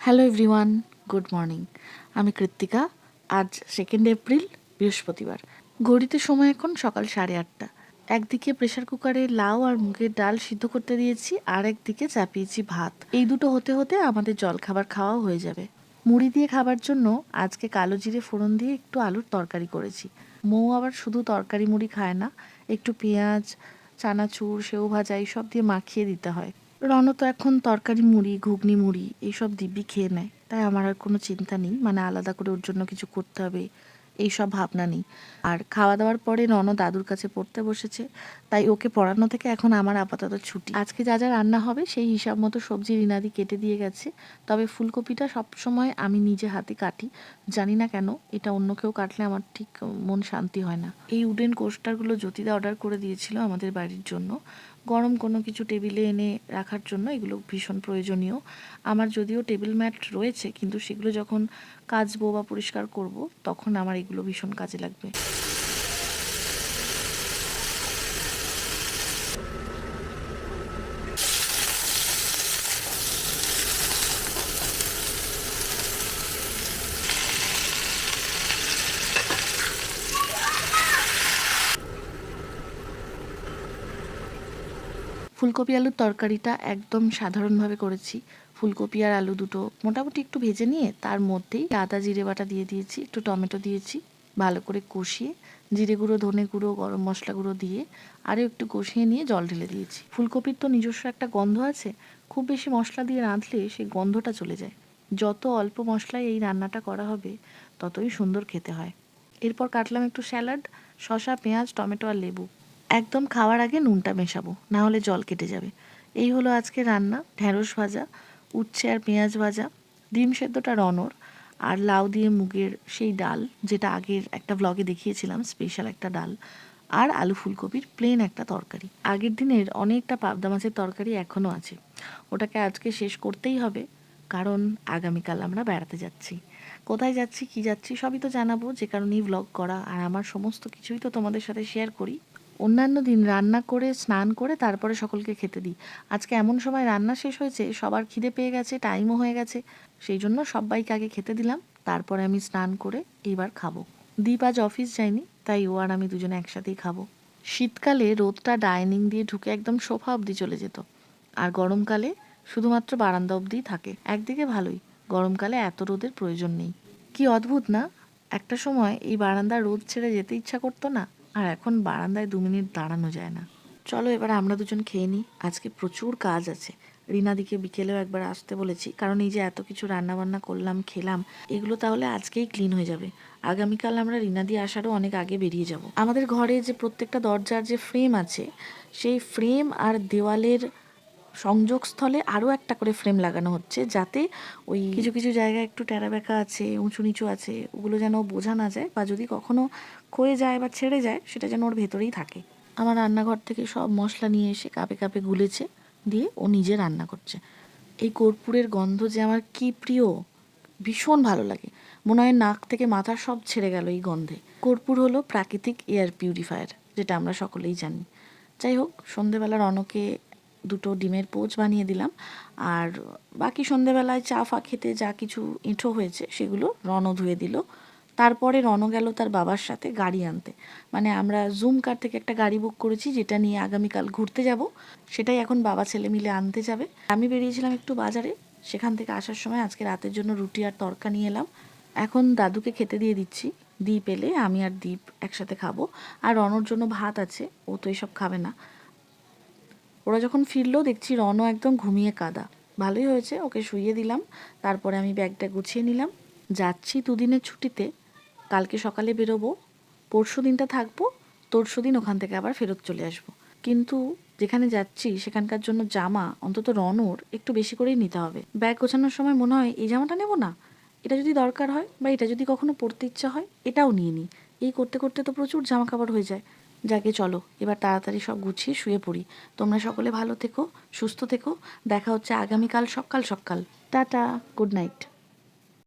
Hello everyone, good morning. আমি কৃত্তিকা। আজ 2 April, বৃহস্পতিবার। ঘড়িতে সময় এখন সকাল 8:30। একদিকে প্রেশার কুকারে লাউ আর মুগের ডাল সিদ্ধ করতে দিয়েছি, আর একদিকে চাপিয়েছি ভাত। এই দুটো হতে হতে আমাদের জলখাবার খাওয়াও হয়ে যাবে। মুড়ি দিয়ে খাবার জন্য আজকে কালো জিরে ফোড়ন দিয়ে একটু আলুর তরকারি করেছি। মৌ আবার শুধু তরকারি মুড়ি খায় না, একটু পেঁয়াজ, চানাচুর, সেও ভাজা এইসব দিয়ে মাখিয়ে দিতে হয়। রণ তো এখন তরকারি মুড়ি, ঘুগনি মুড়ি এইসব দিব্যি খেয়ে নেয়, তাই আমার আর কোনো চিন্তা নেই, মানে আলাদা করে ওর জন্য কিছু করতে হবে এইসব ভাবনা নেই। আর খাওয়া দাওয়ার পরে রণ দাদুর কাছে পড়তে বসেছে, তাই ওকে পড়ানো থেকে এখন আমার আপাতত ছুটি। আজকে যা যা রান্না হবে সেই হিসাব মতো সবজি রিনাদি কেটে দিয়ে গেছে, তবে ফুলকপিটা সবসময় আমি নিজে হাতে কাটি। জানি না কেন, এটা অন্য কেউ কাটলে আমার ঠিক মন শান্তি হয় না। এই উডেন কোস্টারগুলো জ্যোতিদা অর্ডার করে দিয়েছিল আমাদের বাড়ির জন্য, গরম কোনো কিছু টেবিলে এনে রাখার জন্য। এগুলো ভীষণ প্রয়োজনীয়। আমার যদিও টেবিল ম্যাট রয়েছে, কিন্তু সেগুলো যখন কাচবো বা পরিষ্কার করব তখন আমার এগুলো ভীষণ কাজে লাগবে। ফুলকপি আলুর তরকারিটা একদম সাধারণভাবে করেছি। ফুলকপি আর আলু দুটো মোটামুটি একটু ভেজে নিয়ে তার মধ্যেই আদা জিরে বাটা দিয়ে দিয়েছি, একটু টমেটো দিয়েছি, ভালো করে কষিয়ে জিরে গুঁড়ো, ধনে গুঁড়ো, গরম মশলা গুঁড়ো দিয়ে আরও একটু কষিয়ে নিয়ে জল ঢেলে দিয়েছি। ফুলকপির তো নিজস্ব একটা গন্ধ আছে, খুব বেশি মশলা দিয়ে রাঁধলে সেই গন্ধটা চলে যায়। যত অল্প মশলায় এই রান্নাটা করা হবে ততই সুন্দর খেতে হয়। এরপর কাটলাম একটু স্যালাড, শসা, পেঁয়াজ, টমেটো আর লেবু। একদম খাওয়ার আগে নুনটা মেশাবো, না হলে জল কেটে যাবে। এই হলো আজকে রান্না। ঢ্যাঁড়স ভাজা, উচ্ছে আর পেঁয়াজ ভাজা, ডিম সেদ্ধটা রনর, আর লাউ দিয়ে মুগের সেই ডাল, যেটা আগের একটা ব্লগে দেখিয়েছিলাম, স্পেশাল একটা ডাল, আর আলু ফুলকপির প্লেন একটা তরকারি। আগের দিনের অনেকটা পাবদা মাছের তরকারি এখনও আছে, ওটাকে আজকে শেষ করতেই হবে, কারণ আগামীকাল আমরা বেড়াতে যাচ্ছি। কোথায় যাচ্ছি, কী যাচ্ছি সবই তো জানাবো, যে কারণেই ব্লগ করা, আর আমার সমস্ত কিছুই তো তোমাদের সাথে শেয়ার করি। অন্যান্য দিন রান্না করে স্নান করে তারপরে সকলকে খেতে দিই। আজকে এমন সময় রান্না শেষ হয়েছে, সবার খিদে পেয়ে গেছে, টাইমও হয়ে গেছে, সেই জন্য সবাইকে আগে খেতে দিলাম, তারপরে আমি স্নান করে এইবার খাবো। দীপ আজ অফিস যায়নি, তাই ও আর আমি দুজনে একসাথেই খাবো। শীতকালে রোদটা ডাইনিং দিয়ে ঢুকে একদম সোফা অবধি চলে যেত, আর গরমকালে শুধুমাত্র বারান্দা অবধিই থাকে। একদিকে ভালোই, গরমকালে এত রোদের প্রয়োজন নেই। কি অদ্ভুত না, একটা সময় এই বারান্দার রোদ ছেড়ে যেতে ইচ্ছা করতো না, আর এখন বারান্দায় 2 মিনিট দাঁড়ানো যায় না। চলো এবার আমরা দুজন খেয়ে নিই, আজকে প্রচুর কাজ আছে। রিনাদিকে বিকেলেও একবার আসতে বলেছি, কারণ এই যে এত কিছু রান্না বান্না করলাম, খেলাম, এগুলো তাহলে আজকেই ক্লিন হয়ে যাবে। আগামীকাল আমরা রিনাদি আসারও অনেক আগে বেরিয়ে যাব। আমাদের ঘরে যে প্রত্যেকটা দরজার যে ফ্রেম আছে, সেই ফ্রেম আর দেওয়ালের সংযোগস্থলে আরও একটা করে ফ্রেম লাগানো হচ্ছে, যাতে ওই কিছু কিছু জায়গায় একটু ট্যাড়া ব্যাকা আছে, উঁচু নিচু আছে, ওগুলো যেন বোঝা না যায়, বা যদি কখনো ক্ষয়ে যায় বা ছেড়ে যায় সেটা যেন ওর ভেতরেই থাকে। আমার রান্নাঘর থেকে সব মশলা নিয়ে এসে কাপে কাপে গুলেছে, দিয়ে ও নিজে রান্না করছে। এই কর্পূরের গন্ধ যে আমার কি প্রিয়, ভীষণ ভালো লাগে। মনে হয় নাক থেকে মাথা সব ছেড়ে গেল এই গন্ধে। কর্পূর হলো প্রাকৃতিক এয়ার পিউরিফায়ার, যেটা আমরা সকলেই জানি। যাই হোক, সন্ধেবেলা রনকে দুটো ডিমের পোচ বানিয়ে দিলাম, আর বাকি সন্ধেবেলায় চা ফা খেতে যা কিছু এঁঠো হয়েছে সেগুলো রণ ধুয়ে দিল। তারপরে রণ গেল তার বাবার সাথে গাড়ি আনতে, মানে আমরা জুম কার থেকে একটা গাড়ি বুক করেছি, যেটা নিয়ে আগামীকাল ঘুরতে যাব, সেটাই এখন বাবা ছেলে মিলে আনতে যাবে। আমি বেরিয়েছিলাম একটু বাজারে, সেখান থেকে আসার সময় আজকে রাতের জন্য রুটি আর তড়কা নিয়ে এলাম। এখন দাদুকে খেতে দিয়ে দিচ্ছি, দীপ এলে আমি আর দীপ একসাথে খাবো। আর রনর জন্য ভাত আছে, ও তো এসব খাবে না। ওরা যখন ফিরলো দেখছি রনও একদম ঘুমিয়ে কাদা। ভালোই হয়েছে, ওকে শুইয়ে দিলাম। তারপরে আমি ব্যাগটা গুছিয়ে নিলাম। যাচ্ছি 2 দিনের ছুটিতে, কালকে সকালে বেরোবো, পরশু দিনটা থাকবো, তরশু দিন ওখান থেকে আবার ফেরত চলে আসবো। কিন্তু যেখানে যাচ্ছি সেখানকার জন্য জামা অন্তত রনর একটু বেশি করেই নিতে হবে। ব্যাগ গোছানোর সময় মনে হয় এই জামাটা নেব না, এটা যদি দরকার হয় বা এটা যদি কখনো পরতে ইচ্ছা হয় এটাও নিয়ে নিই। এই করতে করতে তো প্রচুর জামা কাপড় হয়ে যায়। যাকে চলো এবার তাড়াতাড়ি সব গুছিয়ে শুয়ে পড়ি। তোমরা সকলে ভালো থেকো, সুস্থ থেকো। দেখা হচ্ছে আগামীকাল সকাল সকাল। Tata, good night.